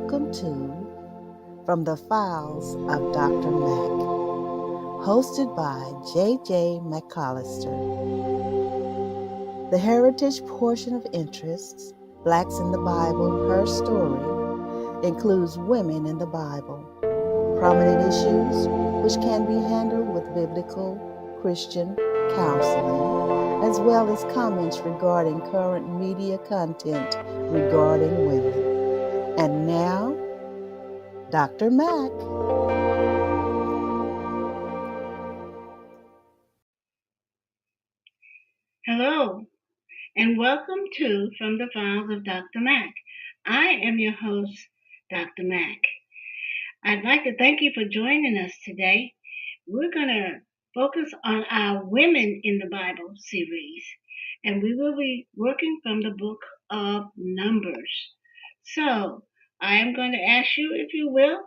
Welcome to From the Files of Dr. Mac, hosted by J.J. McCollister. The heritage portion of interests, Blacks in the Bible, Her Story, includes women in the Bible, prominent issues which can be handled with biblical, Christian counseling, as well as comments regarding current media content regarding women. And now, Dr. Mac. Hello, and welcome to From the Files of Dr. Mac. I am your host, Dr. Mac. I'd like to thank you for joining us today. We're going to focus on our Women in the Bible series, and we will be working from the book of Numbers. So, I am going to ask you, if you will,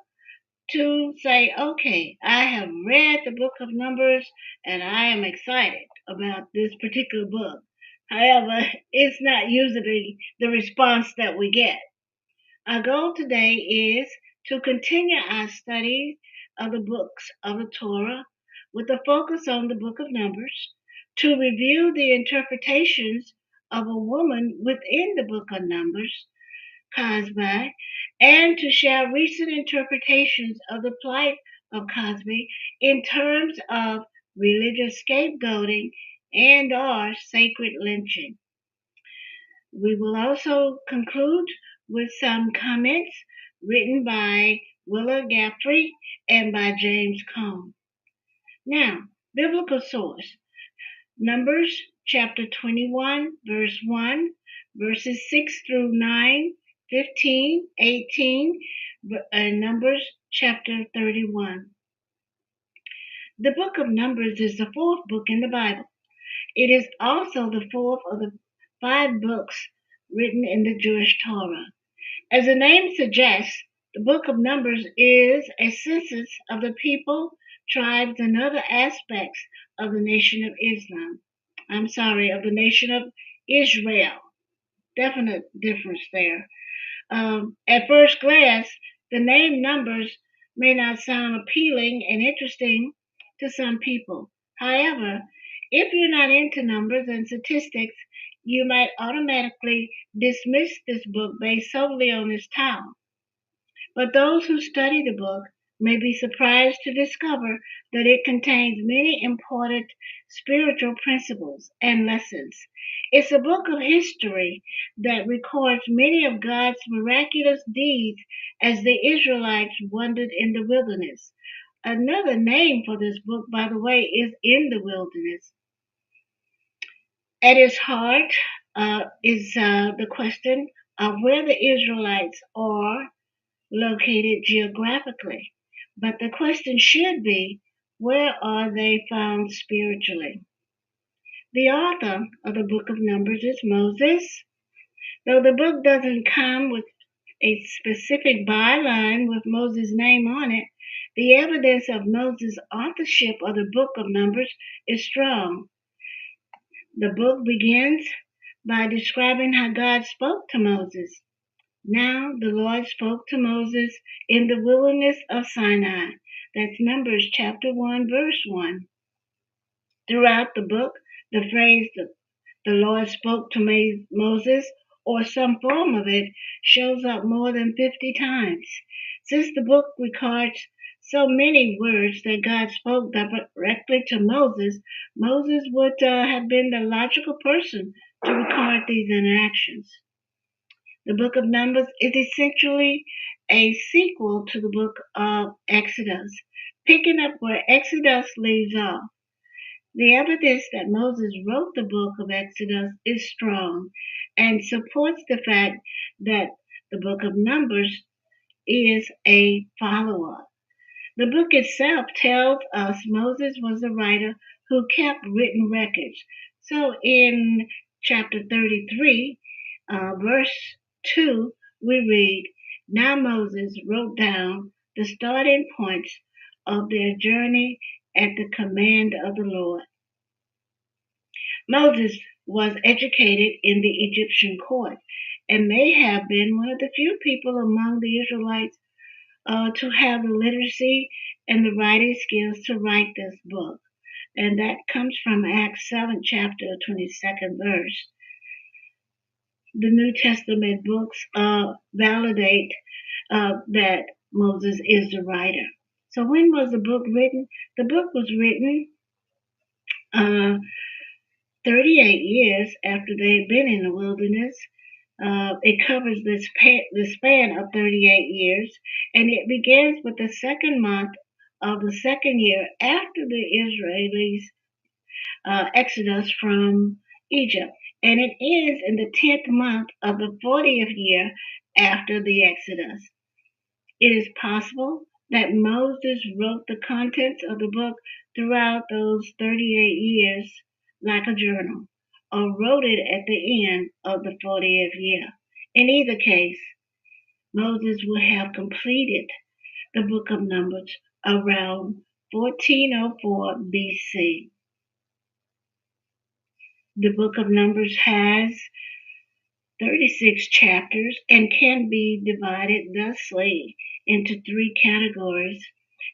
to say, okay, I have read the book of Numbers and I am excited about this particular book. However, it's not usually the response that we get. Our goal today is to continue our study of the books of the Torah with a focus on the book of Numbers, to review the interpretations of a woman within the book of Numbers, Cozbi, and to share recent interpretations of the plight of Cozbi in terms of religious scapegoating and/or sacred lynching. We will also conclude with some comments written by Wilda Gafney and by James Cone. Now, biblical source. Numbers chapter 21, verse 1, verses 6 through 9, 15, 18, and Numbers chapter 31. The book of Numbers is the fourth book in the Bible. It is also the fourth of the 5 books written in the Jewish Torah. As the name suggests, the book of Numbers is a census of the people, tribes, and other aspects of the nation of of the nation of Israel. Definite difference there. At first glance, the name Numbers may not sound appealing and interesting to some people. However, if you're not into numbers and statistics, you might automatically dismiss this book based solely on its title. But those who study the book may be surprised to discover that it contains many important spiritual principles and lessons. It's a book of history that records many of God's miraculous deeds as the Israelites wandered in the wilderness. Another name for this book, by the way, is In the Wilderness. At its heart is the question of where the Israelites are located geographically. But the question should be, where are they found spiritually? The author of the book of Numbers is Moses. Though the book doesn't come with a specific byline with Moses' name on it, the evidence of Moses' authorship of the book of Numbers is strong. The book begins by describing how God spoke to Moses. Now the Lord spoke to Moses in the wilderness of Sinai. That's Numbers chapter 1, verse 1. Throughout the book, the phrase the Lord spoke to Moses, or some form of it, shows up more than 50 times. Since the book records so many words that God spoke directly to Moses, Moses would have been the logical person to record these interactions. The book of Numbers is essentially a sequel to the book of Exodus, picking up where Exodus leaves off. The evidence that Moses wrote the book of Exodus is strong and supports the fact that the book of Numbers is a follow-up. The book itself tells us Moses was the writer who kept written records. So in chapter 33, verse 2, we read, Now Moses wrote down the starting points of their journey at the command of the Lord. Moses was educated in the Egyptian court and may have been one of the few people among the Israelites to have the literacy and the writing skills to write this book. And that comes from Acts 7, chapter 22nd verse. The New Testament books validate that Moses is the writer. So when was the book written? The book was written 38 years after they had been in the wilderness. It covers the span of 38 years, and it begins with the second month of the second year after the Israelis' exodus from Egypt, and it ends in the 10th month of the 40th year after the exodus. It is possible that Moses wrote the contents of the book throughout those 38 years like a journal, or wrote it at the end of the 40th year. In either case, Moses would have completed the book of Numbers around 1404 BC. The book of Numbers has 36 chapters and can be divided thusly into three categories.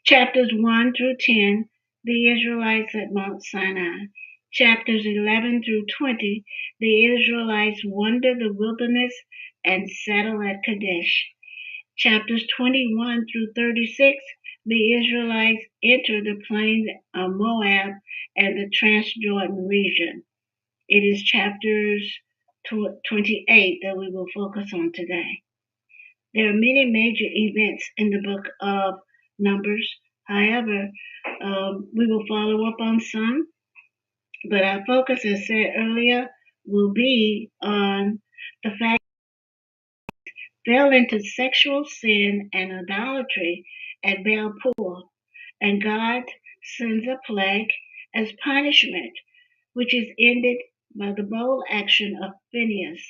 Chapters 1 through 10, the Israelites at Mount Sinai. Chapters 11 through 20, the Israelites wander the wilderness and settle at Kadesh. Chapters 21 through 36, the Israelites enter the plains of Moab and the Transjordan region. It is chapters 28 that we will focus on today. There are many major events in the book of Numbers. However, we will follow up on some, but our focus, as said earlier, will be on the fact they fell into sexual sin and idolatry at Baal-Peor, and God sends a plague as punishment, which is ended by the bold action of Phinehas.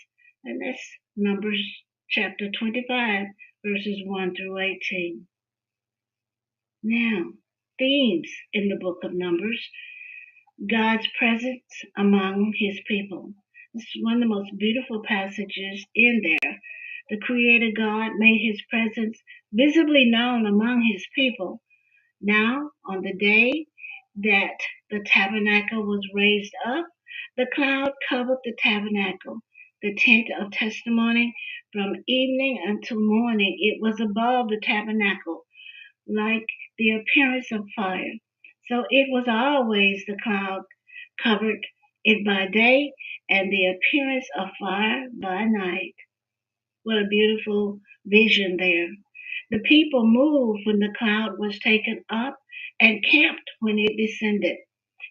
And that's Numbers chapter 25, verses 1 through 18. Now, themes in the book of Numbers: God's presence among his people. This is one of the most beautiful passages in there. The Creator God made his presence visibly known among his people. Now, on the day that the tabernacle was raised up, the cloud covered the tabernacle, the tent of testimony. From evening until morning, it was above the tabernacle, like the appearance of fire. So it was always the cloud covered it by day, and the appearance of fire by night. What a beautiful vision there. The people moved when the cloud was taken up and camped when it descended.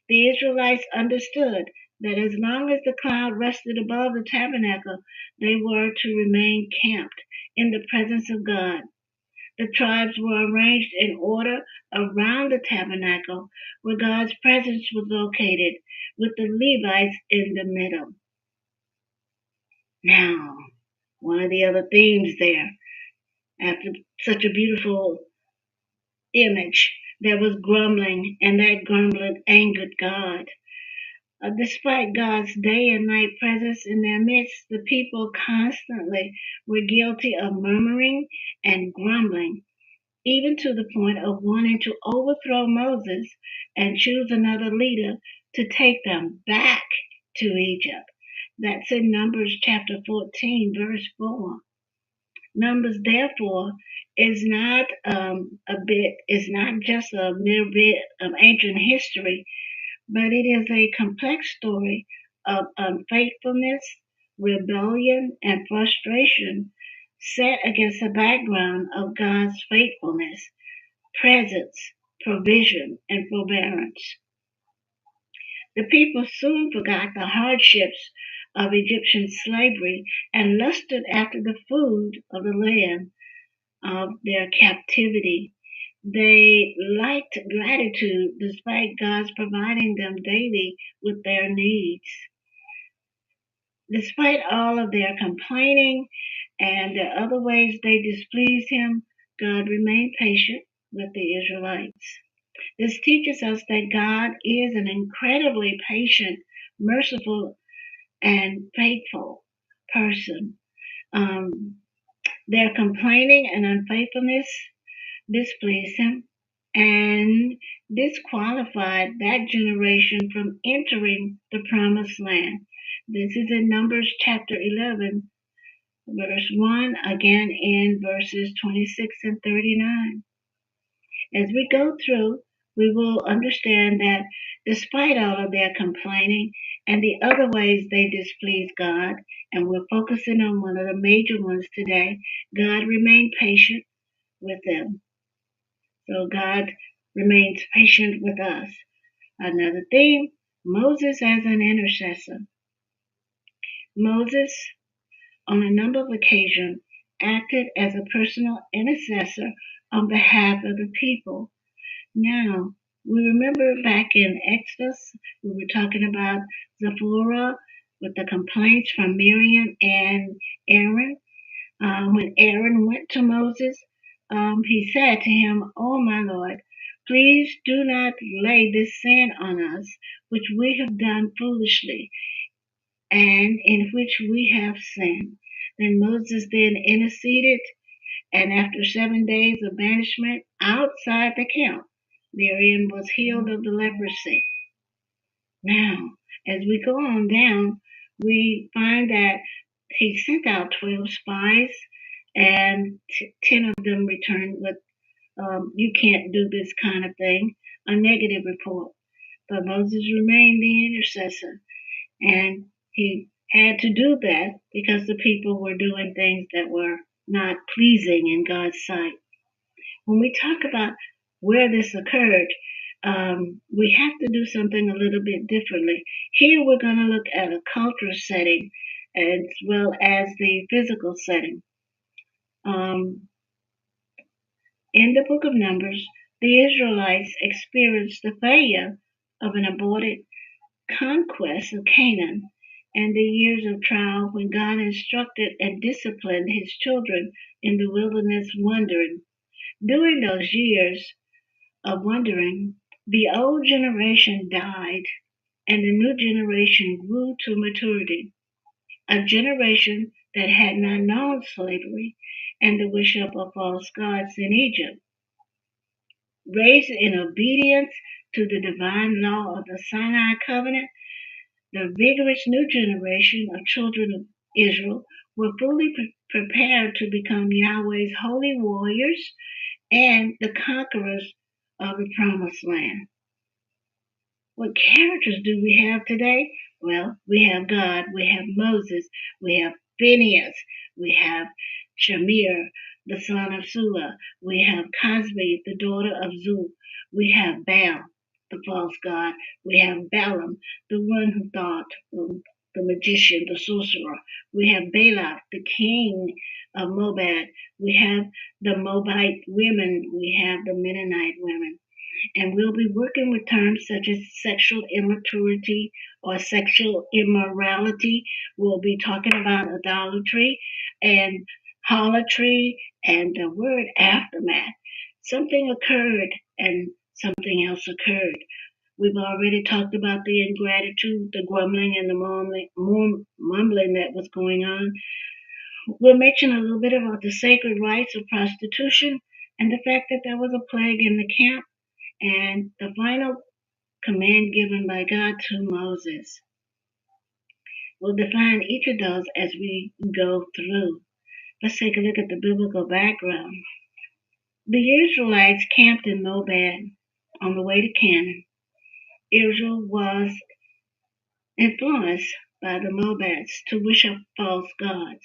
The Israelites understood that as long as the cloud rested above the tabernacle, they were to remain camped in the presence of God. The tribes were arranged in order around the tabernacle where God's presence was located, with the Levites in the middle. Now, one of the other themes there, after such a beautiful image, there was grumbling, and that grumbling angered God. Despite God's day and night presence in their midst, the people constantly were guilty of murmuring and grumbling, even to the point of wanting to overthrow Moses and choose another leader to take them back to Egypt. That's in Numbers chapter 14, verse 4. Numbers, therefore, is not just a mere bit of ancient history, but it is a complex story of unfaithfulness, rebellion, and frustration set against the background of God's faithfulness, presence, provision, and forbearance. The people soon forgot the hardships of Egyptian slavery and lusted after the food of the land of their captivity. They liked gratitude despite God's providing them daily with their needs. Despite all of their complaining and the other ways they displeased him, God remained patient with the Israelites. This teaches us that God is an incredibly patient, merciful, and faithful person. Their complaining and unfaithfulness displeased him and disqualified that generation from entering the promised land. This is in Numbers chapter 11, verse 1, again in verses 26 and 39. As we go through, we will understand that despite all of their complaining and the other ways they displease God, and we're focusing on one of the major ones today, God remained patient with them. So God remains patient with us. Another theme, Moses as an intercessor. Moses, on a number of occasions, acted as a personal intercessor on behalf of the people. Now, we remember back in Exodus, we were talking about Zipporah with the complaints from Miriam and Aaron. When Aaron went to Moses, he said to him, "Oh, my Lord, please do not lay this sin on us, which we have done foolishly, and in which we have sinned." Then Moses then interceded, and after 7 days of banishment outside the camp, Miriam was healed of the leprosy. Now, as we go on down, we find that he sent out 12 spies, and 10 of them returned with, "You can't do this kind of thing," a negative report. But Moses remained the intercessor, and he had to do that because the people were doing things that were not pleasing in God's sight. When we talk about where this occurred, we have to do something a little bit differently. Here we're going to look at a cultural setting as well as the physical setting. In the book of Numbers, the Israelites experienced the failure of an aborted conquest of Canaan and the years of trial when God instructed and disciplined his children in the wilderness wandering. During those years of wandering, the old generation died and the new generation grew to maturity, a generation that had not known slavery and the worship of false gods in Egypt. Raised in obedience to the divine law of the Sinai covenant, the vigorous new generation of children of Israel were fully prepared to become Yahweh's holy warriors and the conquerors of the promised land. What characters do we have today? Well, we have God, we have Moses, we have Phinehas, we have Shamir, the son of Sula, we have Cozbi, the daughter of Zul, we have Baal, the false god, we have Balaam, the one who thought, the magician, the sorcerer, we have Balak, the king of Moab, we have the Moabite women, we have the Mennonite women. And we'll be working with terms such as sexual immaturity or sexual immorality. We'll be talking about idolatry and harlotry and the word aftermath. Something occurred and something else occurred. We've already talked about the ingratitude, the grumbling, and the mumbling that was going on. We'll mention a little bit about the sacred rites of prostitution and the fact that there was a plague in the camp and the final command given by God to Moses. We'll define each of those as we go through. Let's take a look at the biblical background. The Israelites camped in Moab on the way to Canaan. Israel was influenced by the Moabites to worship false gods.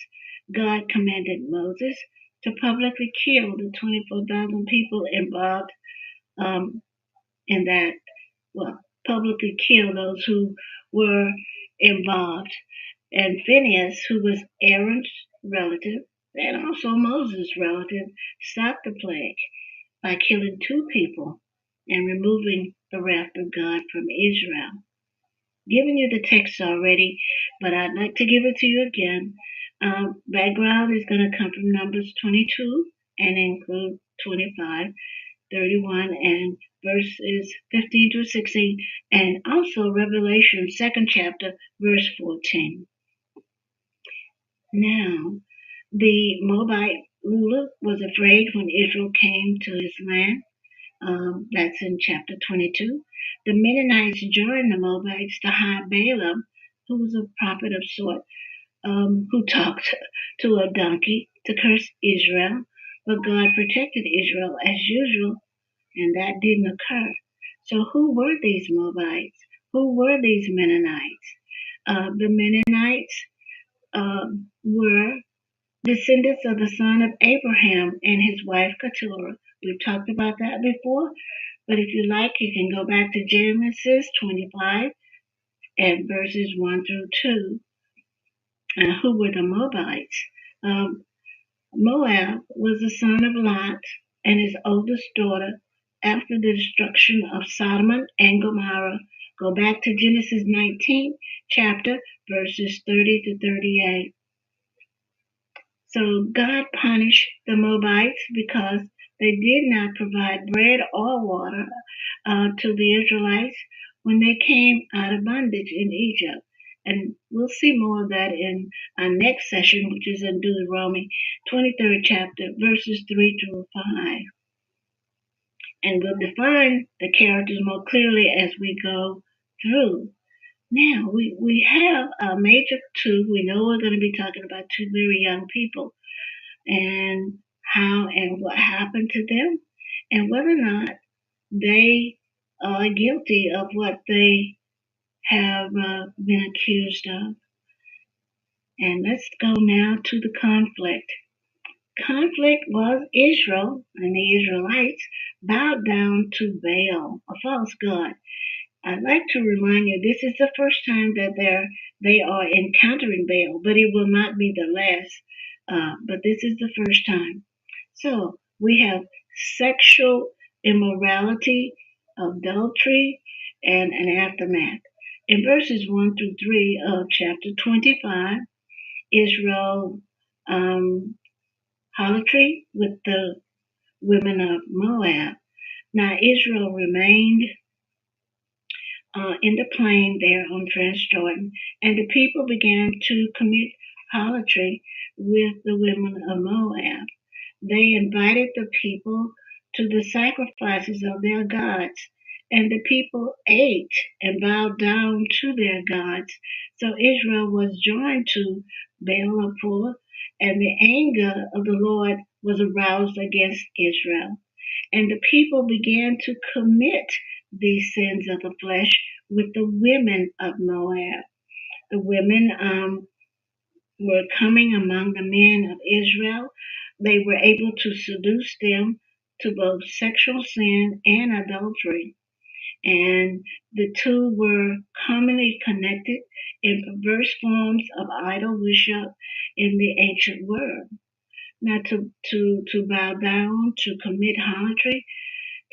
God commanded Moses to publicly kill the 24,000 people involved in that, publicly kill those who were involved. And Phinehas, who was Aaron's relative and also Moses' relative, stopped the plague by killing 2 people and removing the wrath of God from Israel. Given you the text already, but I'd like to give it to you again. Background is going to come from Numbers 22 and include 25, 31, and verses 15 to 16, and also Revelation 2nd chapter, verse 14. Now, The Moabite ruler was afraid when Israel came to his land. That's in chapter 22. The Mennonites joined the Moabites to hide Balaam, who was a prophet of sort, who talked to a donkey to curse Israel. But God protected Israel as usual, and that didn't occur. So who were these Moabites? Who were these Mennonites? The Mennonites were descendants of the son of Abraham and his wife Keturah. We've talked about that before, but if you like, you can go back to Genesis 25 and verses 1 through 2. Who were the Moabites? Moab was the son of Lot and his oldest daughter after the destruction of Sodom and Gomorrah. Go back to Genesis 19 chapter verses 30 to 38. So God punished the Moabites because they did not provide bread or water to the Israelites when they came out of bondage in Egypt. And we'll see more of that in our next session, which is in Deuteronomy 23rd chapter, verses 3 through 5. And we'll define the characters more clearly as we go through. Now, we have a major two. We know we're going to be talking about two very young people and how and what happened to them, and whether or not they are guilty of what they have been accused of. And let's go now to the conflict. Conflict was Israel and the Israelites bowed down to Baal, a false god. I'd like to remind you, this is the first time that they are encountering Baal, but it will not be the last. But this is the first time. So we have sexual immorality, adultery, and an aftermath. In verses 1 through 3 of chapter 25, Israel harlotry with the women of Moab. Now Israel remained in the plain there on Transjordan, and the people began to commit harlotry with the women of Moab. They invited the people to the sacrifices of their gods, and the people ate and bowed down to their gods. So Israel was joined to Baal-peor, and the anger of the Lord was aroused against Israel. And the people began to commit these sins of the flesh with the women of Moab. The women were coming among the men of Israel. They were able to seduce them to both sexual sin and adultery. And the two were commonly connected in perverse forms of idol worship in the ancient world. Now, to bow down, to commit harlotry,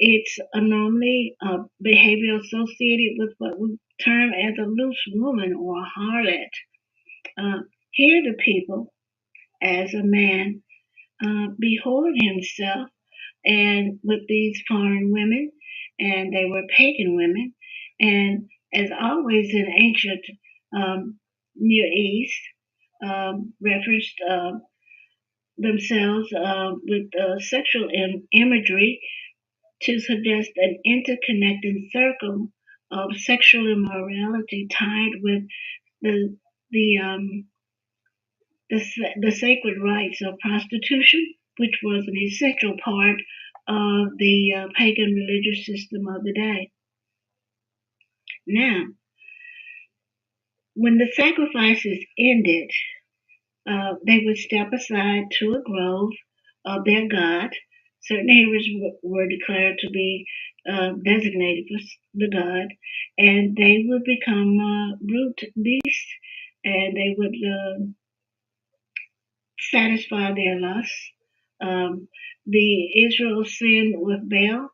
it's normally a behavior associated with what we term as a loose woman or a harlot. Here the people, as a man, behold himself and with these foreign women, and they were pagan women. And as always in ancient Near East, referenced themselves with sexual imagery to suggest an interconnecting circle of sexual immorality tied with the the the sacred rites of prostitution, which was an essential part of the pagan religious system of the day. Now, when the sacrifices ended, they would step aside to a grove of their god. Certain areas were declared to be designated for the god, and they would become brute beasts, and they would satisfy their lusts. The Israel sin with Baal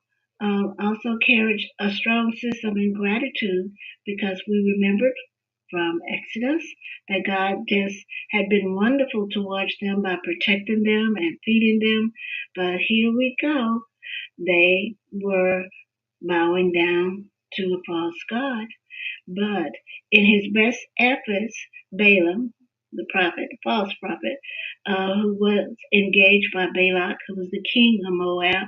also carried a strong sense of ingratitude because we remembered from Exodus that God just had been wonderful towards them by protecting them and feeding them. But here we go. They were bowing down to a false god. But in his best efforts, Balaam, the prophet, the false prophet, who was engaged by Balak, who was the king of Moab,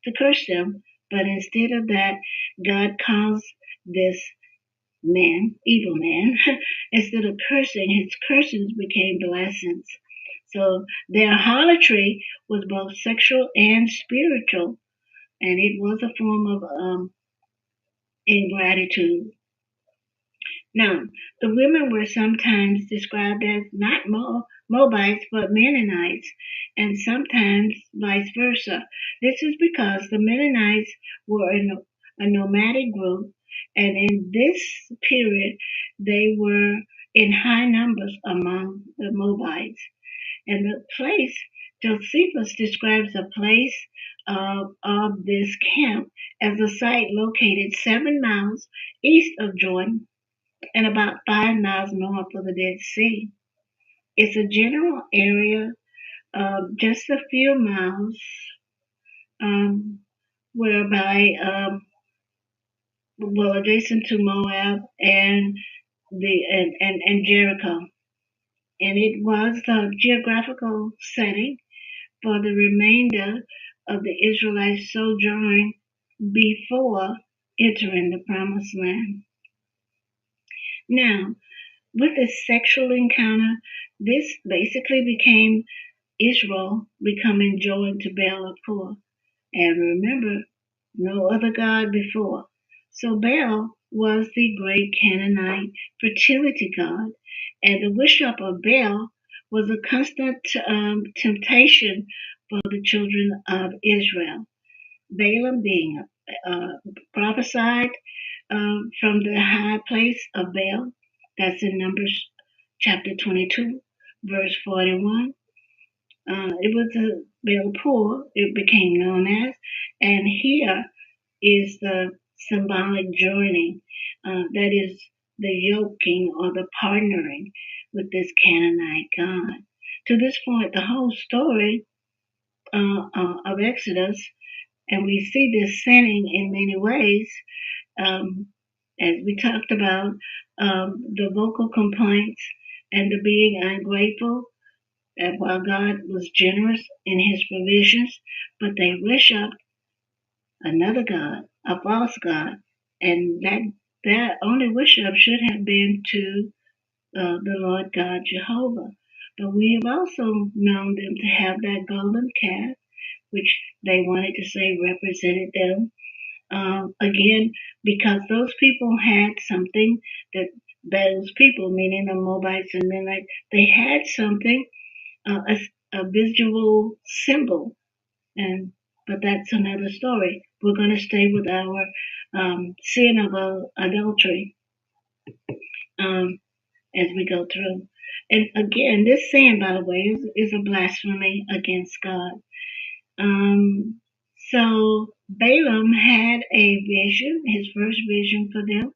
to curse them. But instead of that, God caused this man, evil man, instead of cursing, his curses became blessings. So their harlotry was both sexual and spiritual, and it was a form of ingratitude. Now, the women were sometimes described as not Moabites but Mennonites, and sometimes vice versa. This is because the Mennonites were a nomadic group, and in this period they were in high numbers among the Moabites. And the place, Josephus describes a place of this camp as a site located 7 miles east of Jordan and about 5 miles north of the Dead Sea. It's a general area of just a few miles, um, whereby, well, adjacent to Moab and and Jericho. And it was the geographical setting for the remainder of the Israelites' sojourn before entering the Promised Land. Now, with this sexual encounter, this basically became Israel becoming joined to Baal Peor. And remember, no other god before. So Baal was the great Canaanite fertility god, and the worship of Baal was a constant temptation for the children of Israel. Balaam being prophesied from the high place of Baal, that's in Numbers chapter 22, verse 41. It was a Baal Peor, it became known as, and here is the symbolic journey, that is the yoking or the partnering with this Canaanite god. To this point, the whole story of Exodus, and we see this sinning in many ways, as we talked about, the vocal complaints and the being ungrateful, that while God was generous in his provisions, but they worshiped another God, a false God, and that only worship should have been to the Lord God Jehovah. But we have also known them to have that golden calf, which they wanted to say represented them. Again, because those people had something that those people, meaning the Moabites and Mennonites, they had something, a visual symbol, and but that's another story. We're going to stay with our sin of adultery as we go through. And again, this sin, by the way, is a blasphemy against God. So Balaam had a vision, his first vision for them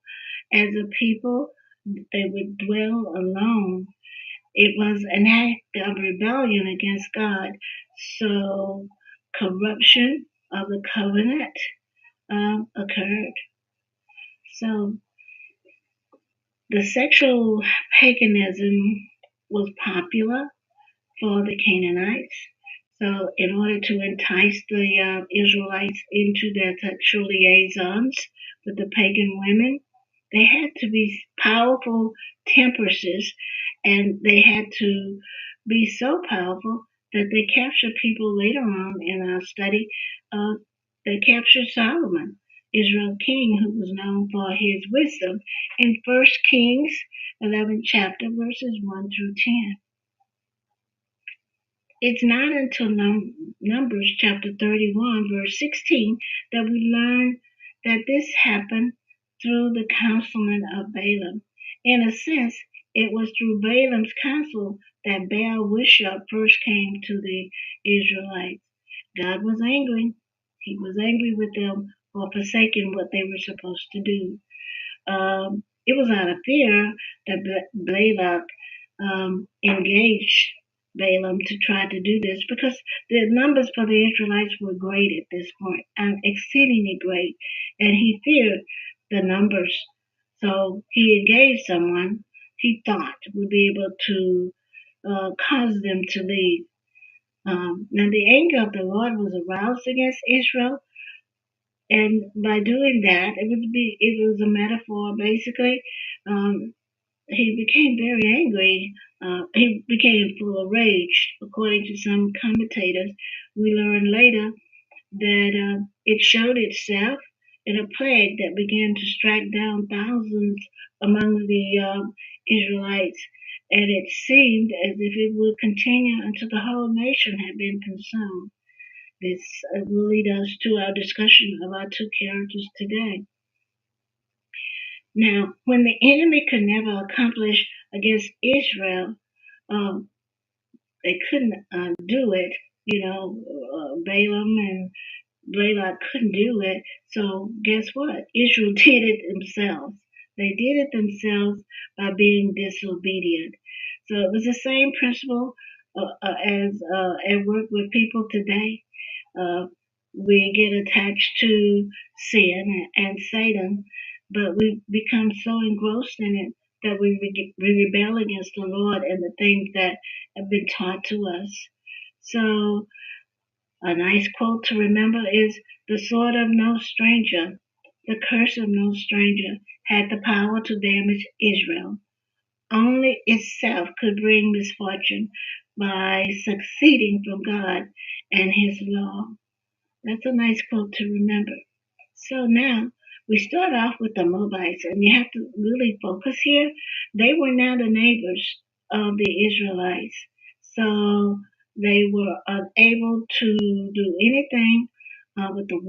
as a people. They would dwell alone. It was an act of rebellion against God. So corruption of the covenant occurred. So the sexual paganism was popular for the Canaanites. So, in order to entice the Israelites into their sexual liaisons with the pagan women, they had to be powerful temptresses, and they had to be so powerful that they captured people later on in our study. They captured Solomon, Israel's king, who was known for his wisdom, in 1 Kings 11th chapter, verses 1 through 10. It's not until Numbers chapter 31, verse 16, that we learn that this happened through the counselment of Balaam. In a sense, it was through Balaam's counsel that Baal worship first came to the Israelites. God was angry. He was angry with them for forsaking what they were supposed to do. It was out of fear that Balak engaged Balaam to try to do this, because the numbers for the Israelites were great at this point, and exceedingly great, and he feared the numbers. So he engaged someone he thought would be able to caused them to leave. Now the anger of the Lord was aroused against Israel, and by doing that, it was a metaphor basically. Um, he became very angry. He became full of rage. According to some commentators, we learn later that it showed itself in a plague that began to strike down thousands among the Israelites, and it seemed as if it would continue until the whole nation had been consumed. This will lead us to our discussion of our two characters today. Now, when the enemy could never accomplish against Israel, um, they couldn't do it. Balaam and Balak couldn't do it. So guess what? Israel did it themselves. They did it themselves by being disobedient. So it was the same principle as at work with people today. Uh, we get attached to sin and Satan, but we become so engrossed in it that we rebel against the Lord and the things that have been taught to us. So a nice quote to remember is the sword of no stranger, the curse of no stranger had the power to damage Israel. Only itself could bring misfortune by succeeding from God and his law. That's a nice quote to remember. So now we start off with the Moabites, and you have to really focus here. They were now the neighbors of the Israelites. So they were unable to do anything with the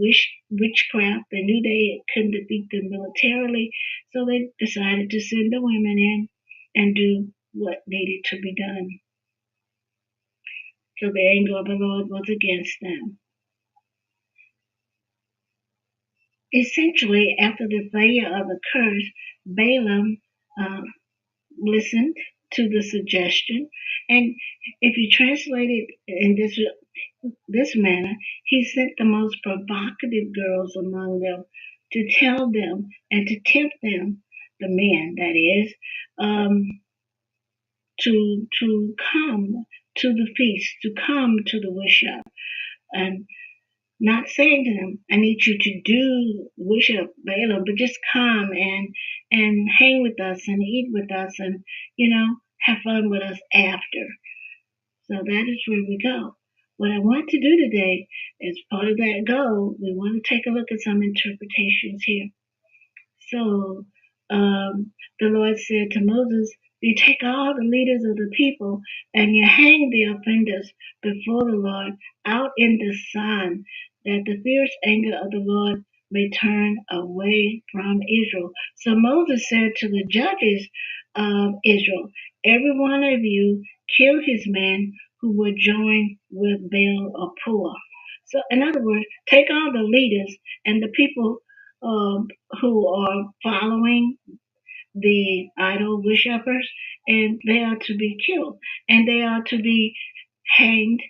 witchcraft. They knew they couldn't defeat them militarily, so they decided to send the women in and do what needed to be done. So the anger of the Lord was against them. Essentially, after the failure of the curse, Balaam uh, listened to the suggestion, and if you translate it in this manner, he sent the most provocative girls among them to tell them and to tempt them, the men that is, to come to the feast, to come to the worship, and not saying to them, I need you to do worship Balaam, but just come and hang with us and eat with us and, have fun with us after. So that is where we go. What I want to do today as part of that goal, we want to take a look at some interpretations here. So the Lord said to Moses, you take all the leaders of the people and you hang the offenders before the Lord out in the sun, that the fierce anger of the Lord may turn away from Israel. So Moses said to the judges of Israel, every one of you kill his men who would join with Baal or Peor. So in other words, take all the leaders and the people who are following the idol worshippers, and they are to be killed, and they are to be hanged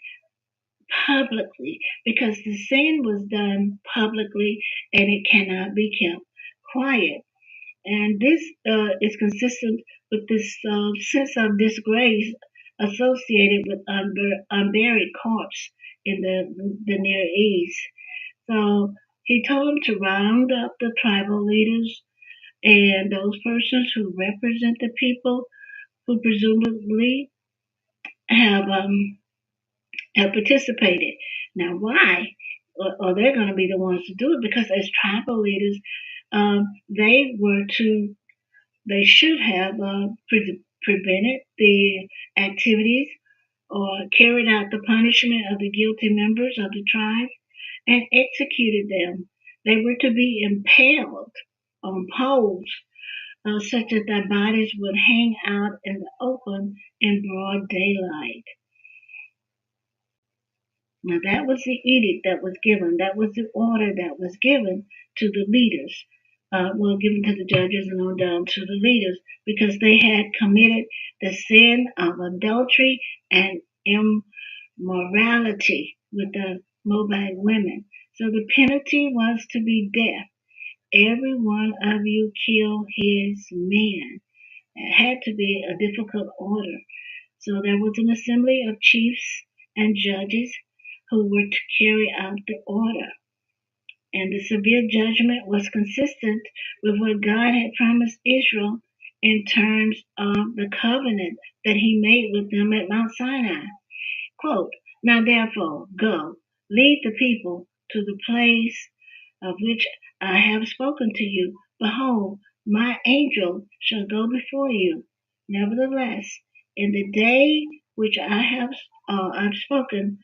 publicly, because the sin was done publicly and it cannot be kept quiet. And this is consistent with this sense of disgrace associated with unburied corpse in the Near East. So he told them to round up the tribal leaders and those persons who represent the people who presumably have participated. Now, why? Or they're going to be the ones to do it, because as tribal leaders, they should have prevented the activities or carried out the punishment of the guilty members of the tribe and executed them. They were to be impaled on poles such that their bodies would hang out in the open in broad daylight. Now that was the edict that was given. That was the order that was given to the leaders. Given to the judges and on down to the leaders, because they had committed the sin of adultery and immorality with the Moabite women. So the penalty was to be death. Every one of you kill his men. It had to be a difficult order. So there was an assembly of chiefs and judges who were to carry out the order. And the severe judgment was consistent with what God had promised Israel in terms of the covenant that he made with them at Mount Sinai. Quote, "Now therefore go, lead the people to the place of which I have spoken to you. Behold, my angel shall go before you. Nevertheless, in the day which I've spoken,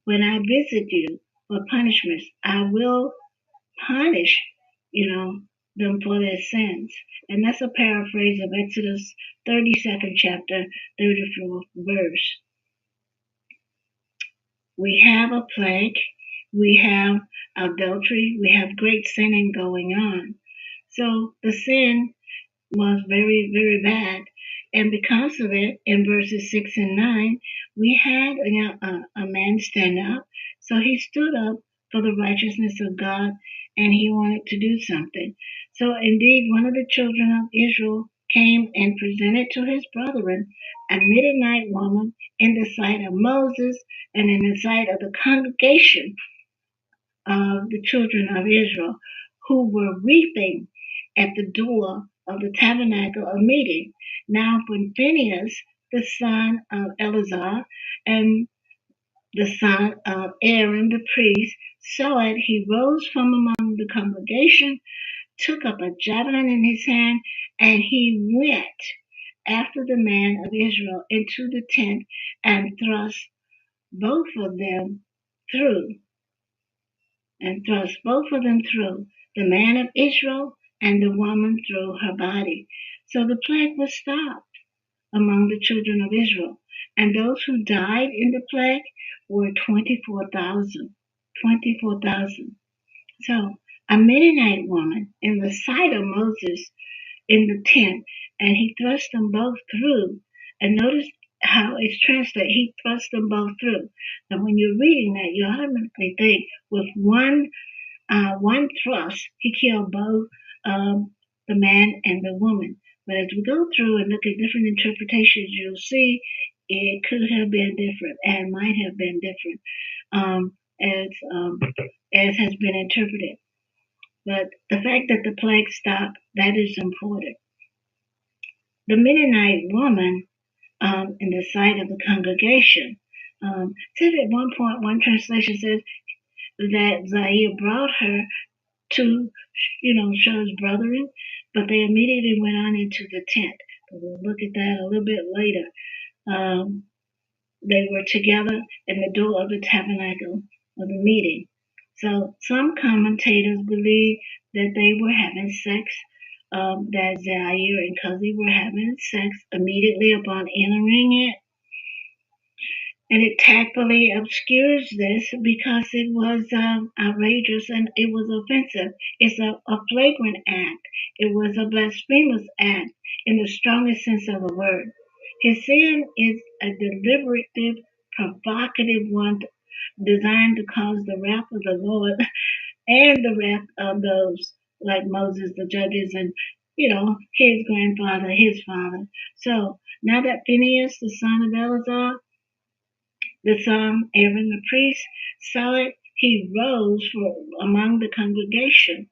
when I visit you for punishments, I will punish, them for their sins." And that's a paraphrase of Exodus 32nd chapter, 34th verse. We have a plague, we have adultery, we have great sinning going on. So the sin was very, very bad. And because of it, in verses 6 and 9, we had a man stand up. So he stood up for the righteousness of God and he wanted to do something. So indeed, one of the children of Israel came and presented to his brethren a Midianite woman in the sight of Moses and in the sight of the congregation of the children of Israel, who were weeping at the door of the tabernacle of meeting. Now when Phinehas, the son of Eleazar, and the son of Aaron the priest, saw it, he rose from among the congregation, took up a javelin in his hand, and he went after the man of Israel into the tent and both of them through through, the man of Israel and the woman through her body. So the plague was stopped among the children of Israel, and those who died in the plague were 24,000. 24,000. So a Midianite woman in the sight of Moses in the tent, and he thrust them both through. And notice how it's translated. He thrust them both through. And when you're reading that, you automatically think with one thrust, he killed both the man and the woman. But as we go through and look at different interpretations, you'll see it could have been different and might have been different as has been interpreted. But the fact that the plague stopped, that is important. The Midianite woman in the sight of the congregation said at one point, one translation says that Zaire brought her to, show his brethren, but they immediately went on into the tent. But we'll look at that a little bit later. They were together in the door of the tabernacle of the meeting. So some commentators believe that they were having sex, that Zaire and Cozbi were having sex immediately upon entering it. And it tactfully obscures this because it was outrageous and it was offensive. It's a flagrant act. It was a blasphemous act in the strongest sense of the word. His sin is a deliberative, provocative one designed to cause the wrath of the Lord and the wrath of those like Moses, the judges, and his grandfather, his father. So now that Phinehas, the son of Eleazar, the son Aaron the priest, saw it, he rose from among the congregation,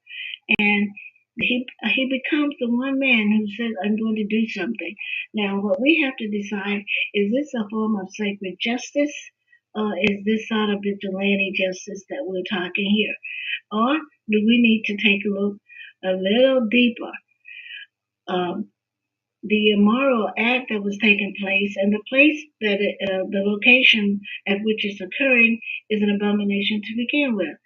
and he becomes the one man who says, "I'm going to do something." Now, what we have to decide, is this a form of sacred justice, or is this sort of vigilante justice that we're talking here? Or do we need to take a look a little deeper? The immoral act that was taking place and the place that the location at which it's occurring is an abomination to begin with.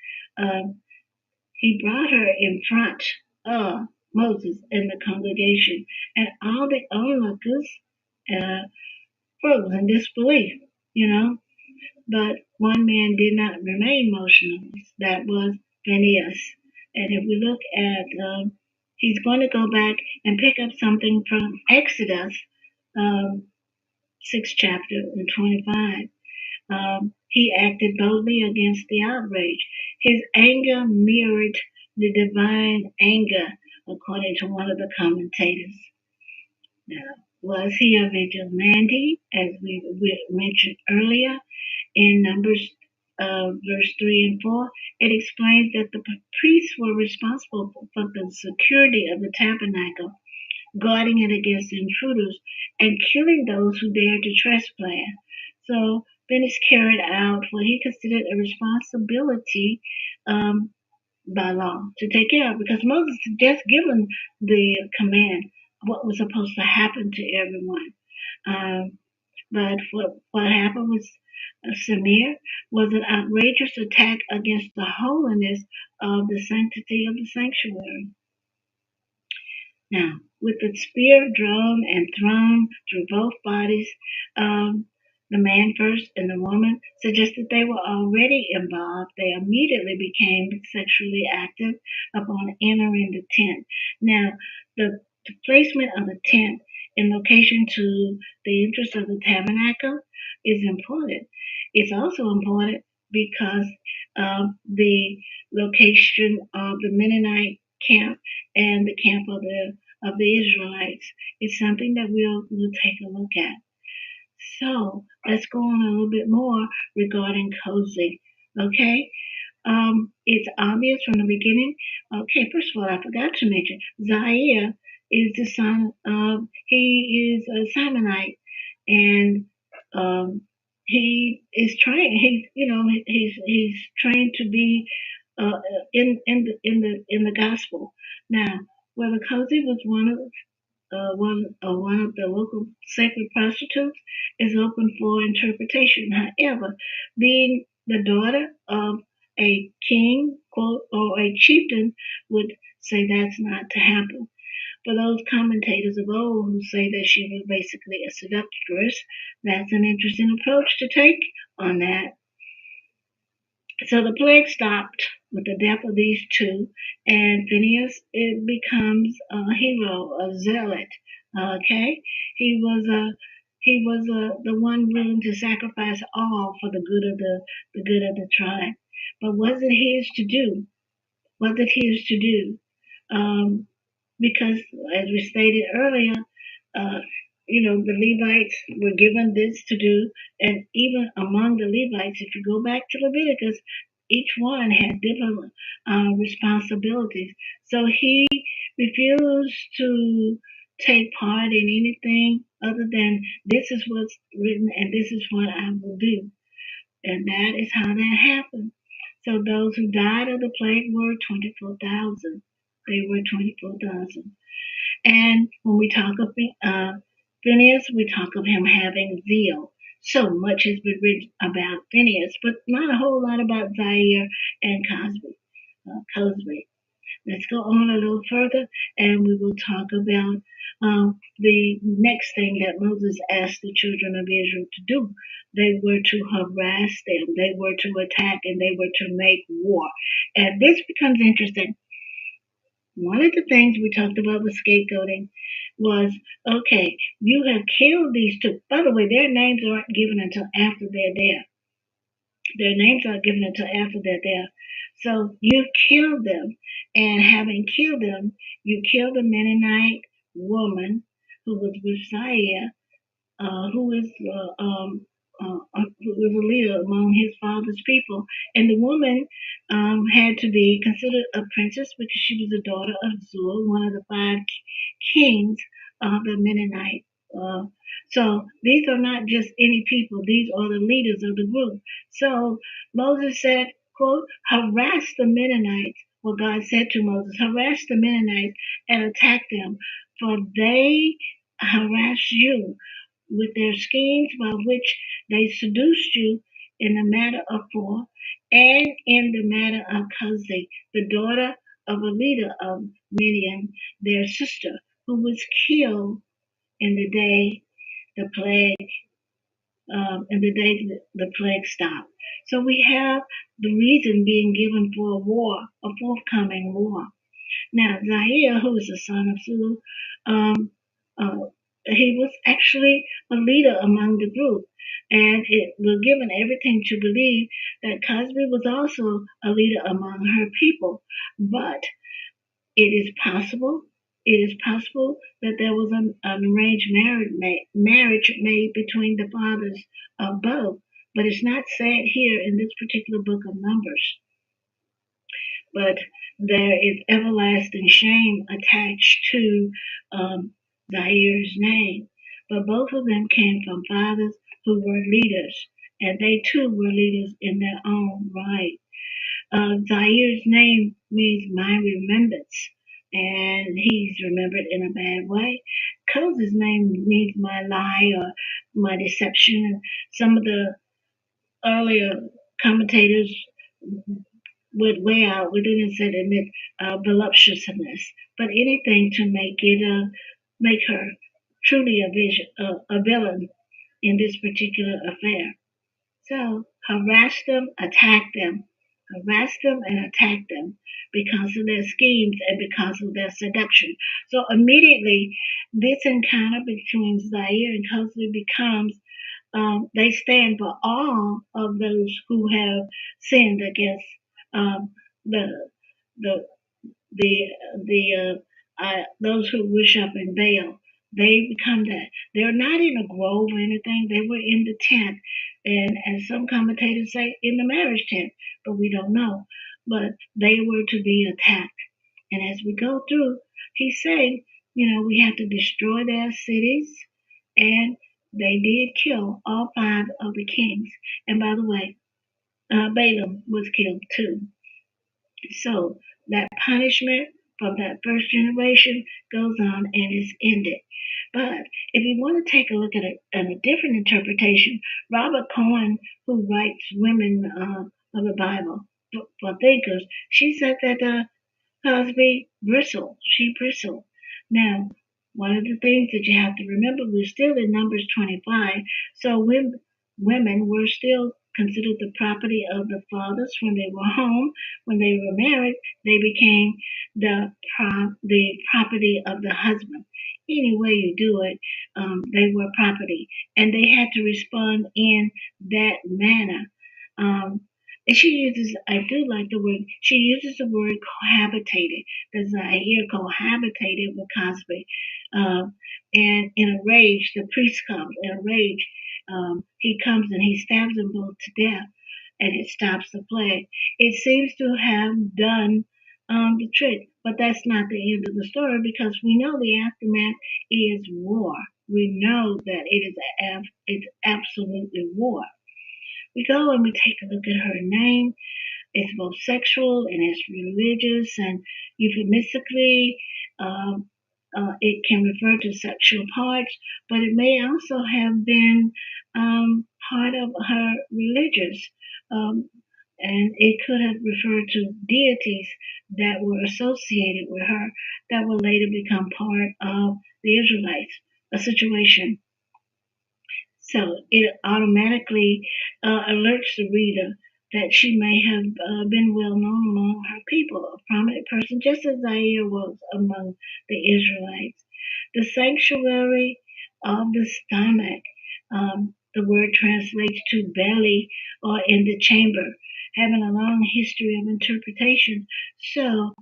He brought her in front of Moses and the congregation, and all the onlookers froze in disbelief, But one man did not remain motionless. That was Phinehas. And if we look at he's going to go back and pick up something from Exodus 6th chapter and 25. He acted boldly against the outrage. His anger mirrored the divine anger, according to one of the commentators. Now, Was he a vigilante, as we mentioned earlier in Numbers verse 3 and 4? It explains that the priests were responsible for the security of the tabernacle, guarding it against intruders, and killing those who dared to trespass. So Phinehas carried out what he considered a responsibility by law to take care of, because Moses had just given the command what was supposed to happen to everyone. But what happened with Samir was an outrageous attack against the holiness of the sanctity of the sanctuary. Now, with the spear drawn and thrown through both bodies, the man first and the woman suggested they were already involved. They immediately became sexually active upon entering the tent. Now, the placement of the tent in location to the entrance of the tabernacle is important. It's also important because of the location of the Mennonite camp and the camp of the Israelites. Is something that we'll take a look at. So let's go on a little bit more regarding Cozbi. Okay, it's obvious from the beginning. Okay, first of all, I forgot to mention Zaire is the son of, he is a Simonite, and he is trained. He's trained to be in the gospel. Now, whether Cozbi was one of the local sacred prostitutes is open for interpretation. However, being the daughter of a king, quote, or a chieftain, would say that's not to happen. For those commentators of old who say that she was basically a seductress, that's an interesting approach to take on that. So the plague stopped with the death of these two, and Phinehas it becomes a hero, a zealot. Okay, he was the one willing to sacrifice all for the good of the tribe. But was it his to do? Was it his to do? Because as we stated earlier, uh, the Levites were given this to do, and even among the Levites, if you go back to Leviticus, each one had different responsibilities. So he refused to take part in anything other than this is what's written and this is what I will do. And that is how that happened. So those who died of the plague were 24,000. They were 24,000. And when we talk of Phinehas, we talk of him having zeal. So much has been written about Phinehas, but not a whole lot about Zaire and Cozbi. Let's go on a little further, and we will talk about the next thing that Moses asked the children of Israel to do. They were to harass them, they were to attack, and they were to make war. And this becomes interesting. One of the things we talked about with scapegoating was, okay, you have killed these two. By the way, their names aren't given until after they're there. Their names aren't given until after they're there. So you killed them, and having killed them, you killed the Mennonite woman who was with Zaire, who was a leader among his father's people. And the woman had to be considered a princess because she was the daughter of Zur, one of the 5 kings of the Mennonite. So these are not just any people, these are the leaders of the group. So Moses said, quote, harass the Mennonites. Well, God said to Moses, harass the Mennonites and attack them, for they harass you with their schemes by which they seduced you in the matter of war and in the matter of Cozbi, the daughter of a leader of Midian, their sister, who was killed in the day the plague, the plague stopped. So we have the reason being given for a war, a forthcoming war. Now, Zaire, who is the son of Sulu, he was actually a leader among the group, and it was given everything to believe that Cozbi was also a leader among her people. But it is possible It is possible that there was an arranged marriage made between the fathers of both, but it's not said here in this particular book of Numbers. But there is everlasting shame attached to Zaire's name. But both of them came from fathers who were leaders, and they too were leaders in their own right. Zaire's name means my remembrance, and he's remembered in a bad way. Coz's name means my lie or my deception. Some of the earlier commentators would weigh out within and said admit voluptuousness, but anything to make her truly a villain in this particular affair. So harass them and attack them because of their schemes and because of their seduction. So immediately, this encounter between Zaire and Cozbi becomes they stand for all of those who have sinned against um, the the those who worship in Baal. They become that. They're not in a grove or anything. They were in the tent, and as some commentators say, in the marriage tent, but we don't know. But they were to be attacked. And as we go through, he's saying, we have to destroy their cities, and they did kill all five of the kings. And by the way, Balaam was killed too. So that punishment from that first generation goes on and is ended. But if you want to take a look at a different interpretation, Robert Cohen, who writes Women of the Bible for Thinkers, she said that Cozbi bristled. She bristled. Now, one of the things that you have to remember, we're still in Numbers 25, so women were still considered the property of the fathers when they were home. When they were married, they became the property of the husband. Any way you do it, they were property, and they had to respond in that manner. And she uses, I do like the word, she uses the word cohabitated. The Zaire cohabitated with Cozbi. And in a rage, the priest comes. In a rage, he comes and he stabs them both to death, and it stops the plague. It seems to have done the trick, but that's not the end of the story because we know the aftermath is war. We know that it's absolutely war. We go and we take a look at her name. It's both sexual and it's religious and euphemistically. It can refer to sexual parts, but it may also have been part of her religious. And it could have referred to deities that were associated with her that will later become part of the Israelites, a situation. So it automatically alerts the reader that she may have been well known among her people, a prominent person, just as Zaire was among the Israelites. The sanctuary of the stomach, the word translates to belly or in the chamber, having a long history of interpretation. So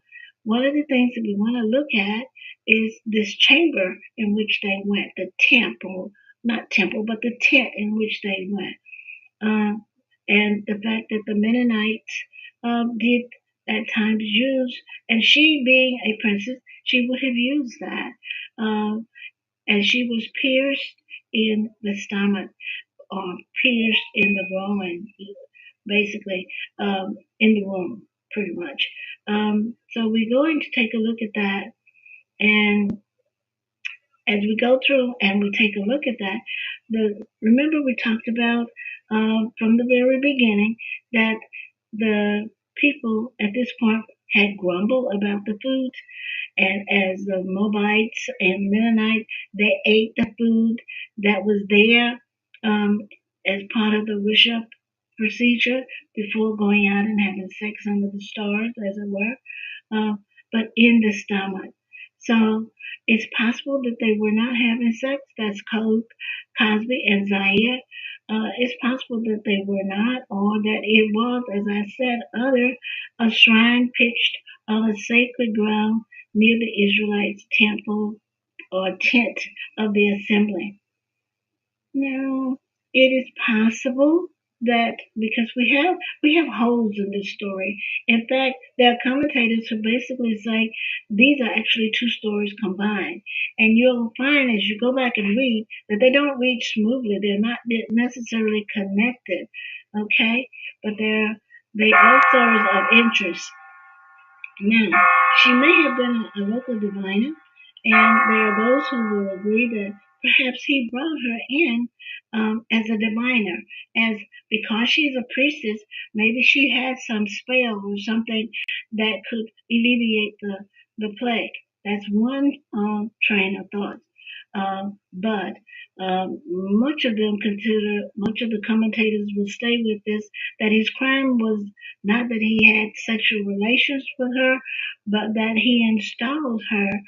one of the things that we want to look at is this chamber in which they went, the temple, not temple, but the tent in which they went. And the fact that the Mennonites did at times use, and she being a princess, she would have used that. And she was pierced in the stomach or pierced in the groin, basically, in the womb, pretty much. So we're going to take a look at that. And as we go through and we take a look at that, remember we talked about from the very beginning that the people at this point had grumbled about the foods, and as the Moabites and Mennonites, they ate the food that was there as part of the worship procedure before going out and having sex under the stars, as it were, but in the stomach. So it's possible that they were not having sex. That's Cozbi and Zaire. It's possible that they were not, or that it was, as I said, a shrine pitched on a sacred ground near the Israelites' temple or tent of the assembly. Now, it is possible that because we have holes in this story. In fact, there are commentators who basically say these are actually two stories combined, and you'll find as you go back and read that they don't read smoothly. They're not necessarily connected, okay? But they all stories of interest. Now, she may have been a local diviner, and there are those who will agree that perhaps he brought her in as a diviner, as because she's a priestess, maybe she had some spell or something that could alleviate the plague. That's one train of thought. But much of the commentators will stay with this, that his crime was not that he had sexual relations with her, but that he installed her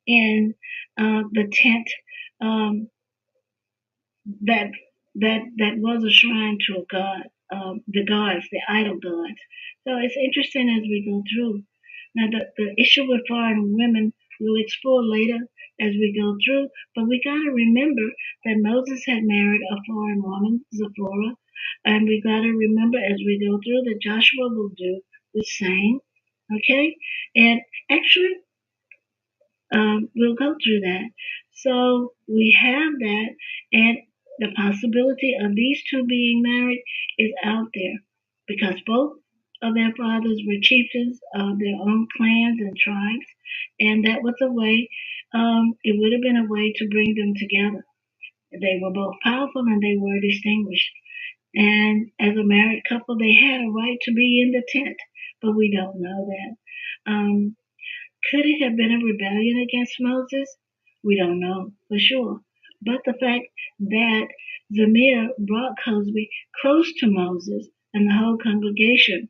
in the tent um, that that was a shrine to a god, the idol gods. So it's interesting as we go through. Now the issue with foreign women we'll explore later as we go through, but we got to remember that Moses had married a foreign woman, Zipporah, and we got to remember as we go through that Joshua will do the same. Okay, and actually we'll go through that. So we have that, and the possibility of these two being married is out there because both of their fathers were chieftains of their own clans and tribes, and that was a way, it would have been a way to bring them together. They were both powerful and they were distinguished. And as a married couple, they had a right to be in the tent, but we don't know that. Could it have been a rebellion against Moses? We don't know for sure. But the fact that Zamir brought Cozbi close to Moses and the whole congregation,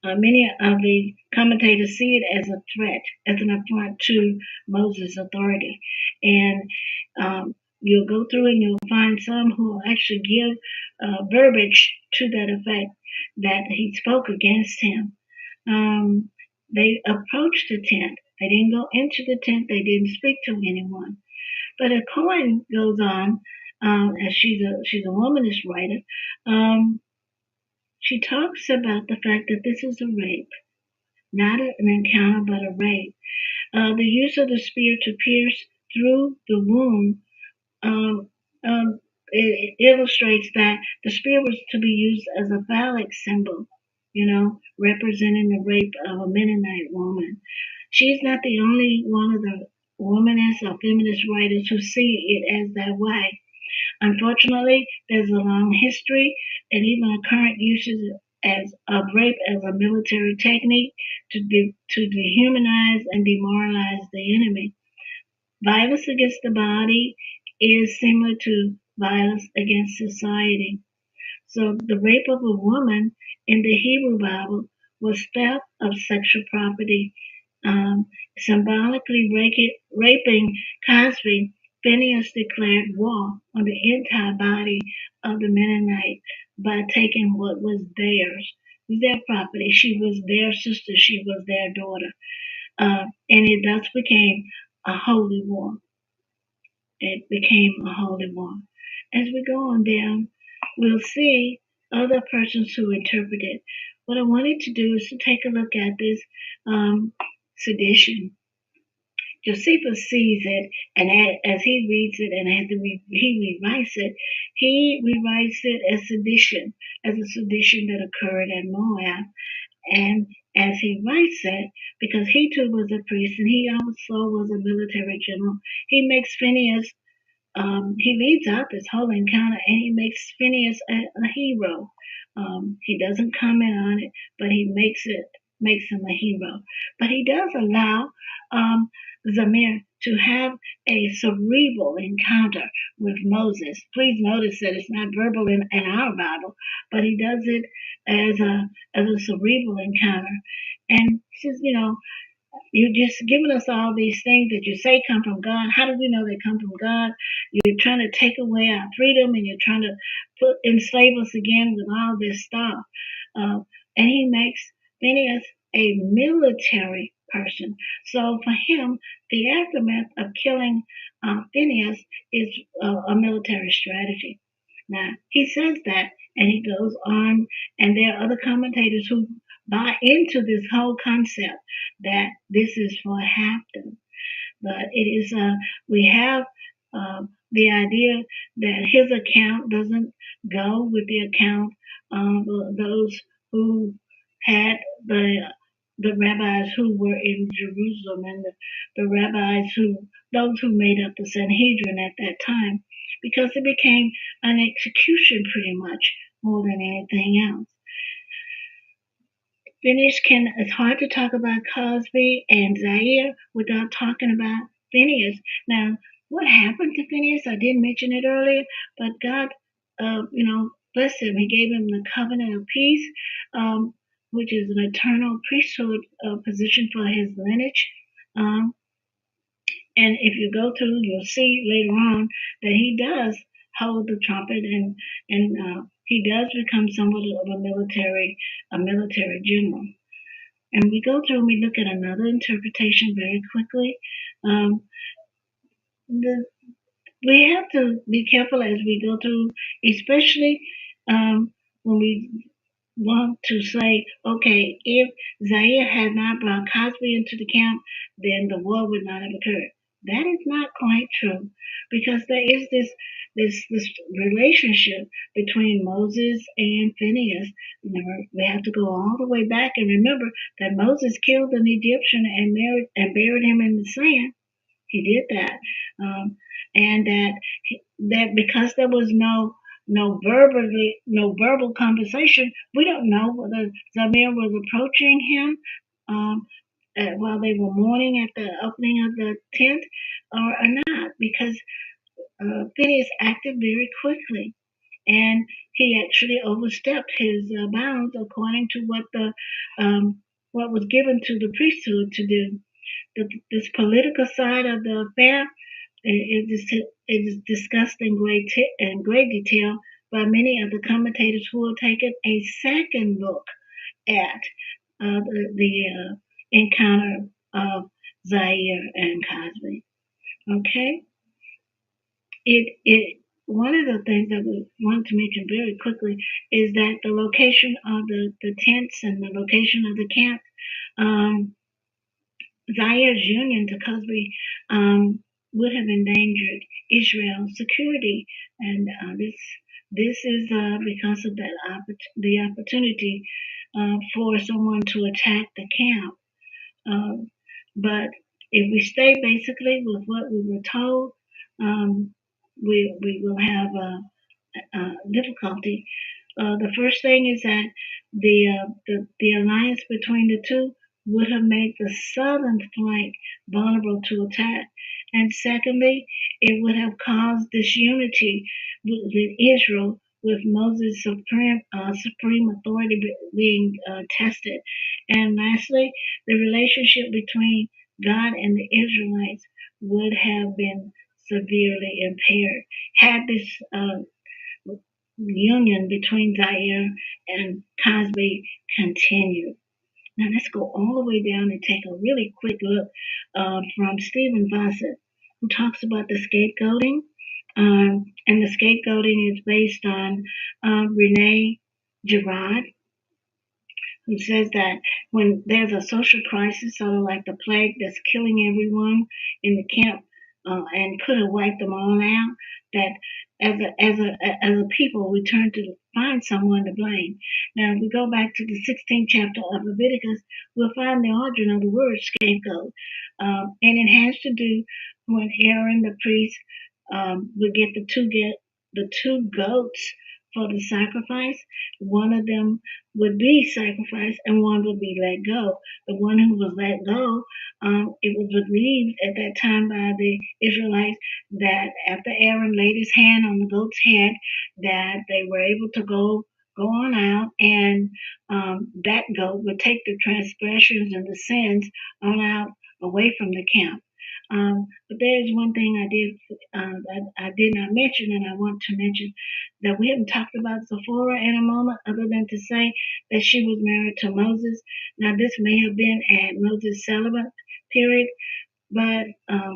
many of the commentators see it as a threat, as an affront to Moses' authority. And you'll go through and you'll find some who will actually give verbiage to that effect that he spoke against him. They approached the tent. They didn't go into the tent. They didn't speak to anyone. But a Cohen goes on, as she's a womanist writer. She talks about the fact that this is a rape, not an encounter, but a rape. The use of the spear to pierce through the womb um, it illustrates that the spear was to be used as a phallic symbol, representing the rape of a Mennonite woman. She's not the only one of the womanist or feminist writers who see it as that way. Unfortunately, there's a long history and even a current usage of rape as a military technique to dehumanize and demoralize the enemy. Violence against the body is similar to violence against society. So the rape of a woman in the Hebrew Bible was theft of sexual property. Symbolically raping Cozbi, Phinehas declared war on the entire body of the Mennonite by taking what was theirs, their property. She was their sister. She was their daughter. And it thus became a holy war. It became a holy war. As we go on down, we'll see other persons who interpret it. What I wanted to do is to take a look at this sedition. Josephus sees it, and as he reads it and as he rewrites it as sedition, as a sedition that occurred in Moab. And as he writes it, because he too was a priest and he also was a military general, he makes Phinehas, he leads out this whole encounter and he makes Phinehas a hero. He doesn't comment on it, but he makes him a hero. But he does allow Zamir to have a cerebral encounter with Moses. Please notice that it's not verbal in our Bible, but he does it as a cerebral encounter. And he says, you're just giving us all these things that you say come from God. How do we know they come from God? You're trying to take away our freedom and you're trying to enslave us again with all this stuff. And he makes Phinehas a military person. So for him, the aftermath of killing Phinehas is a military strategy. Now, he says that, and he goes on, and there are other commentators who buy into this whole concept that this is for Hampton. But it is, we have the idea that his account doesn't go with the account of those who had the rabbis who were in Jerusalem and the rabbis those who made up the Sanhedrin at that time, because it became an execution pretty much more than anything else. It's hard to talk about Cozbi and Zaire without talking about Phinehas. Now, what happened to Phinehas? I did mention it earlier, but God, blessed him. He gave him the covenant of peace, which is an eternal priesthood position for his lineage. Um, and if you go through, you'll see later on that he does hold the trumpet, and he does become somewhat of a military general. And we go through and we look at another interpretation very quickly. We have to be careful as we go through, especially when we want to say, okay, if Zaire had not brought Cozbi into the camp, then the war would not have occurred. That is not quite true, because there is this relationship between Moses and Phinehas. We have to go all the way back and remember that Moses killed an Egyptian and buried him in the sand. He did that, and that because there was no verbal conversation, we don't know whether Zamir was approaching him while they were mourning at the opening of the tent or not, because Phineas acted very quickly, and he actually overstepped his bounds according to what was given to the priesthood to do. This political side of the affair is discussed in great detail by many of the commentators who have taken a second look at the encounter of Zaire and Cozbi. Okay, one of the things that we want to mention very quickly is that the location of the tents and the location of the camp. Zaire's union to Cozbi would have endangered Israel's security, and this is because of the opportunity for someone to attack the camp. But if we stay basically with what we were told, we will have difficulty. The first thing is that the alliance between the two would have made the southern flank vulnerable to attack. And secondly, it would have caused disunity with Israel, with Moses' supreme authority being tested. And lastly, the relationship between God and the Israelites would have been severely impaired had this union between Zaire and Cozbi continued. Now let's go all the way down and take a really quick look from Stephen Fawcett, who talks about the scapegoating. And the scapegoating is based on Renee Girard, who says that when there's a social crisis, sort of like the plague that's killing everyone in the camp and could have wiped them all out, that as a people we turn to find someone to blame. Now, if we go back to the 16th chapter of Leviticus, we'll find the origin of the word scapegoat, and it has to do when Aaron the priest would get the two goats for the sacrifice. One of them would be sacrificed and one would be let go. The one who was let go, it was believed at that time by the Israelites that after Aaron laid his hand on the goat's head, that they were able to go on out, and that goat would take the transgressions and the sins on out away from the camp. But there is one thing I did not mention, and I want to mention that we haven't talked about Sephora in a moment, other than to say that she was married to Moses. Now, this may have been at Moses' celibate period, but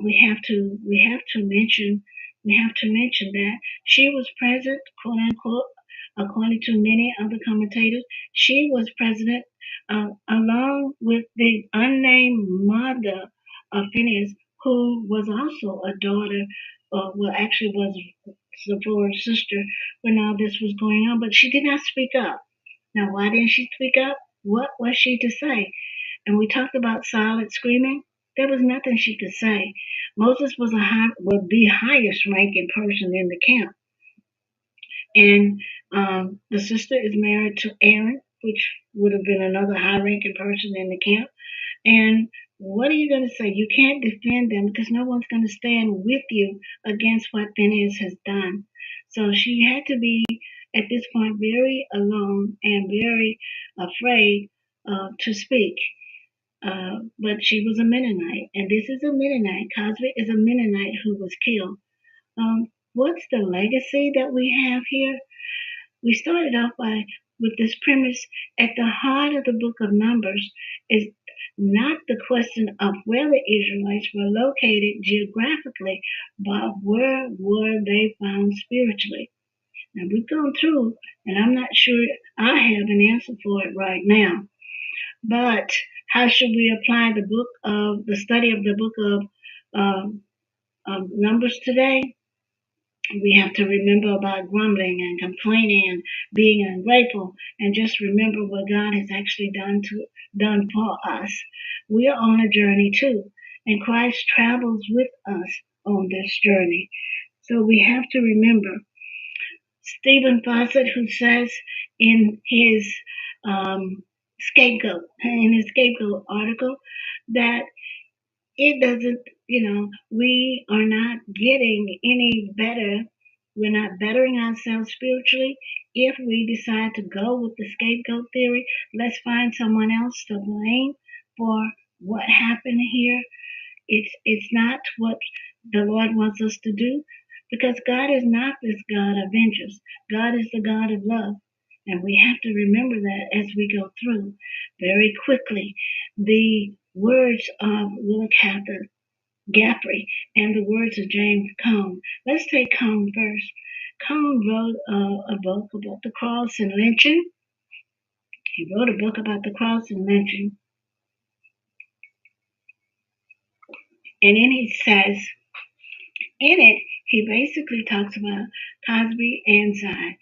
we have to mention that she was present, quote unquote, according to many other commentators. She was president along with the unnamed mother of Phinehas, who was also a daughter, actually was Zipporah's sister when all this was going on, but she did not speak up. Now, why didn't she speak up? What was she to say? And we talked about silent screaming. There was nothing she could say. Moses was the highest ranking person in the camp, and the sister is married to Aaron, which would have been another high ranking person in the camp. And what are you going to say? You can't defend them because no one's going to stand with you against what Phinehas has done. So she had to be, at this point, very alone and very afraid to speak. But she was a Mennonite, and this is a Mennonite. Cozbi is a Mennonite who was killed. What's the legacy that we have here? We started off with this premise: at the heart of the book of Numbers is not the question of where the Israelites were located geographically, but where were they found spiritually. Now, we've gone through, and I'm not sure I have an answer for it right now. But how should we apply the study of the book of Numbers today? We have to remember about grumbling and complaining and being ungrateful, and just remember what God has actually done for us. We are on a journey too, and Christ travels with us on this journey. So we have to remember Stephen Fawcett, who says in his scapegoat article that it doesn't, we are not getting any better. We're not bettering ourselves spiritually if we decide to go with the scapegoat theory. Let's find someone else to blame for what happened here. It's not what the Lord wants us to do, because God is not this God of vengeance. God is the God of love. And we have to remember that as we go through very quickly the words of Wilda Gafney and the words of James Cone. Let's take Cone first. Cone wrote a book about the cross and lynching. He wrote a book about the cross and lynching. And then he says, in it, he basically talks about Cozbi and Zaire,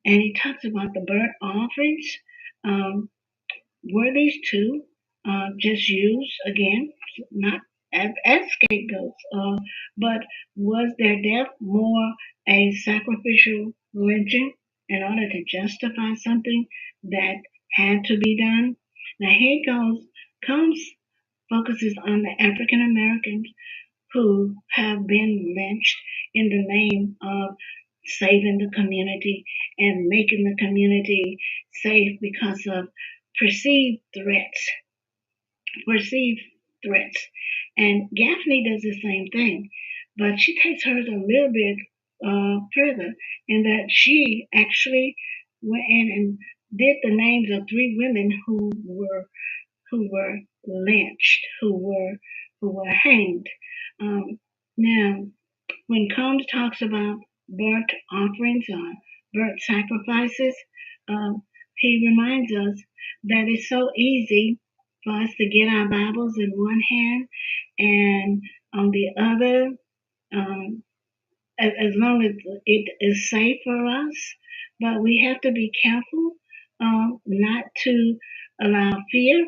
and he talks about the burnt offerings. Were these two just used again, not as scapegoats, but was their death more a sacrificial lynching in order to justify something that had to be done? Now here comes focuses on the African Americans who have been lynched in the name of saving the community and making the community safe because of perceived threats. And Gafney does the same thing, but she takes hers a little bit further in that she actually went in and did the names of 3 women who were lynched, who were hanged. Now, when Combs talks about burnt offerings or burnt sacrifices, he reminds us that it's so easy for us to get our Bibles in one hand and on the other, as long as it is safe for us. But we have to be careful not to allow fear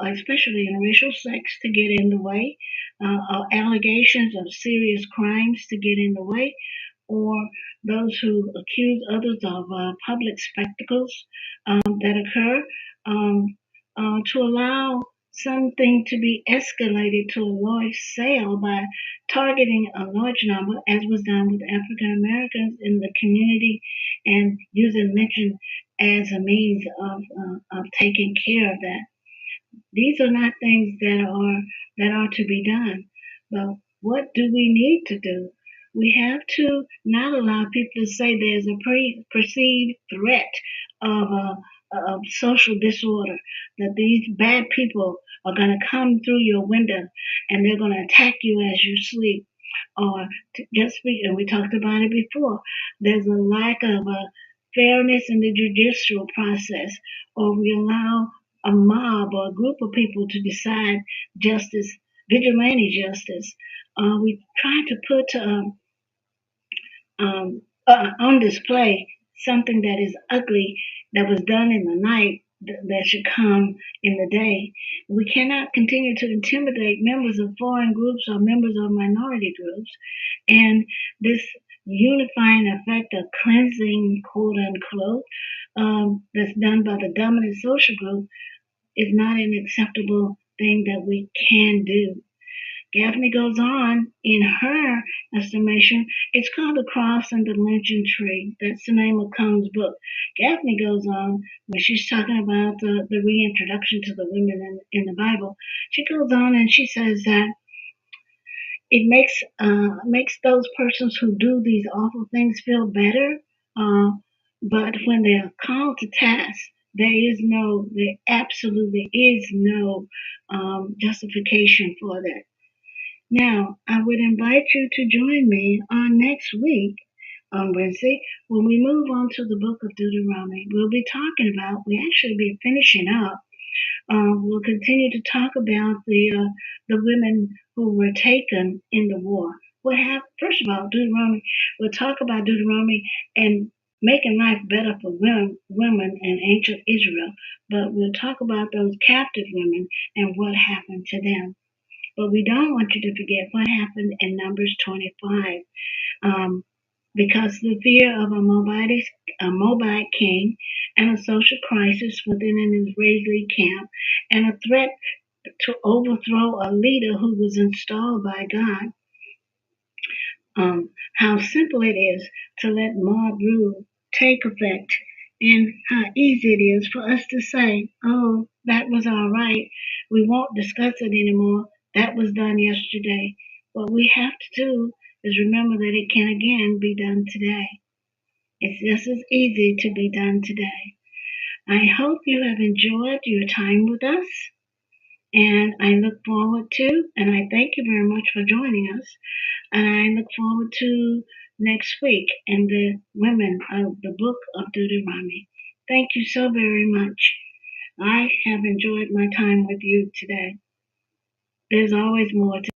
especially in racial sex, to get in the way, or allegations of serious crimes to get in the way, or those who accuse others of public spectacles that occur, to allow something to be escalated to a large sale by targeting a large number, as was done with African Americans in the community, and using lynching as a means of taking care of that. These are not things that are to be done. But what do we need to do? We have to not allow people to say there's a perceived threat of social disorder, that these bad people are going to come through your window and they're going to attack you as you sleep. Or just and we talked about it before, there's a lack of fairness in the judicial process, or we allow a mob or a group of people to decide justice, vigilante justice. We try to put on display something that is ugly that was done in the night that should come in the day. We cannot continue to intimidate members of foreign groups or members of minority groups. And this unifying effect of cleansing, quote unquote, that's done by the dominant social group is not an acceptable thing that we can do. Gafney goes on, in her estimation, it's called The Cross and the Lynching Tree. That's the name of Combs' book. Gafney goes on, when she's talking about the reintroduction to the women in the Bible, she goes on and she says that it makes those persons who do these awful things feel better, but when they are called to task, there absolutely is no justification for that. Now, I would invite you to join me on next week on Wednesday when we move on to the book of Deuteronomy. We'll be talking about, we actually be finishing up. We'll continue to talk about the women who were taken in the war. First of all, Deuteronomy. We'll talk about Deuteronomy and making life better for women in ancient Israel. But we'll talk about those captive women and what happened to them. But we don't want you to forget what happened in Numbers 25. Because the fear of a Moabite king and a social crisis within an Israeli camp and a threat to overthrow a leader who was installed by God, how simple it is to let mob rule take effect, and how easy it is for us to say, oh, that was all right. We won't discuss it anymore. That was done yesterday. What we have to do is remember that it can again be done today. It's just as easy to be done today. I hope you have enjoyed your time with us, and I look forward to, and I thank you very much for joining us, and I look forward to next week and the women of the book of Deuteronomy. Thank you so very much. I have enjoyed my time with you today. There's always more to